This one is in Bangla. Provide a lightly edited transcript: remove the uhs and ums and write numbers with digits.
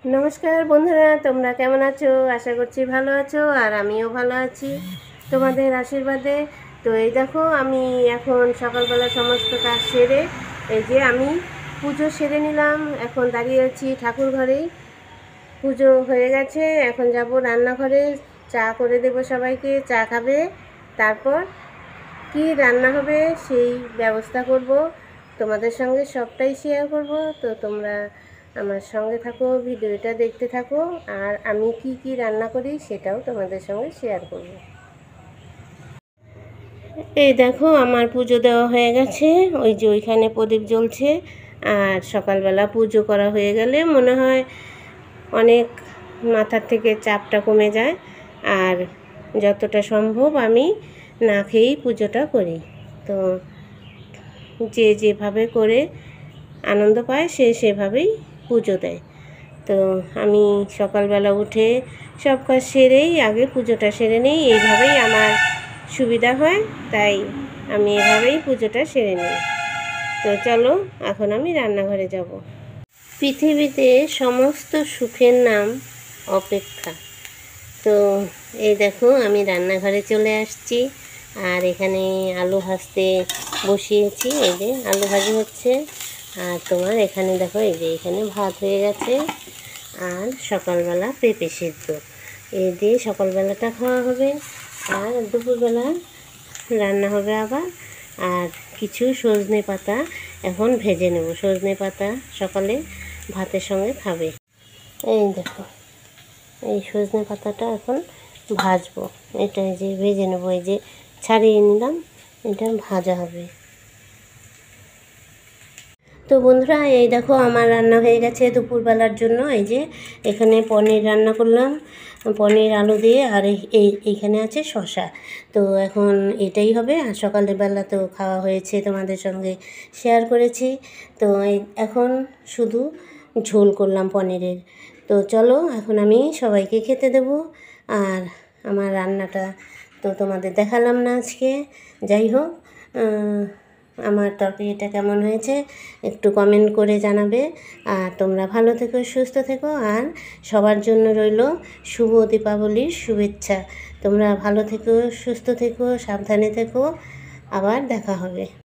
নমস্কার বন্ধুরা, তোমরা কেমন আছো? আশা করছি ভালো আছো, আর আমিও ভালো আছি তোমাদের আশীর্বাদে। তো এই দেখো, আমি এখন সকালবেলা সমস্ত কাজ সেরে এই যে আমি পুজো সেরে নিলাম। এখন দাঁড়িয়ে আছি ঠাকুর ঘরেই। পুজো হয়ে গেছে, এখন যাব রান্নাঘরে, চা করে দেবো সবাইকে, চা খাবে। তারপর কি রান্না হবে সেই ব্যবস্থা করব, তোমাদের সঙ্গে সবটাই শেয়ার করব। তো তোমরা আমার সঙ্গে থাকো, ভিডিওটা দেখতে থাকো, আর আমি কি কি রান্না করি সেটাও তোমাদের সঙ্গে শেয়ার করব। এই দেখো, আমার পুজো দেওয়া হয়ে গেছে, ওই যে ওইখানে প্রদীপ জ্বলছে। আর সকালবেলা পুজো করা হয়ে গেলে মনে হয় অনেক মাথার থেকে চাপটা কমে যায়। আর যতটা সম্ভব আমি না খেয়েই পুজোটা করি। তো যে যেভাবে করে আনন্দ পায় সে সেভাবেই পুজো দেয়। তো আমি সকালবেলা উঠে সব কাজ সেরেই আগে পুজোটা সেরে নিই, এইভাবেই আমার সুবিধা হয়, তাই আমি এভাবেই পুজোটা সেরে নিই। তো চলো, এখন আমি রান্নাঘরে যাব। পৃথিবীতে সমস্ত সুখের নাম অপেক্ষা। তো এই দেখো, আমি রান্নাঘরে চলে আসছি, আর এখানে আলু ভাজতে বসিয়েছি। এই যে আলু ভাজি হচ্ছে, আর তোমার এখানে দেখো, এই যে এখানে ভাত হয়ে গেছে, আর সকালবেলা পেঁপে সিদ্ধ এই দিয়ে সকালবেলাটা খাওয়া হবে। আর দুপুরবেলা রান্না হবে আবার। আর কিছু সজনে পাতা এখন ভেজে নেব, সজনে পাতা সকালে ভাতের সঙ্গে খাবে। এই দেখো, এই সজনে পাতাটা এখন ভাজবো, এটা যে ভেজে নেবো, এই যে ছাড়িয়ে নিলাম, এটা ভাজা হবে। তো বন্ধুরা, এই দেখো আমার রান্না হয়ে গেছে দুপুরবেলার জন্য। এই যে এখানে পনির রান্না করলাম, পনির আলু দিয়ে, আর এইখানে আছে শসা। তো এখন এটাই হবে। আর সকালের বেলা তো খাওয়া হয়েছে, তোমাদের সঙ্গে শেয়ার করেছি। তো এখন শুধু ঝোল করলাম পনিরের। তো চলো, এখন আমি সবাইকে খেতে দেব। আর আমার রান্নাটা তো তোমাদের দেখালাম না আজকে। যাই হোক, আমার তরকারিটা কেমন হয়েছে একটু কমেন্ট করে জানাবে। আর তোমরা ভালো থেকো, সুস্থ থেকো, আর সবার জন্য রইল শুভ দীপাবলির শুভেচ্ছা। তোমরা ভালো থেকো, সুস্থ থেকো, সাবধানে থেকো, আবার দেখা হবে।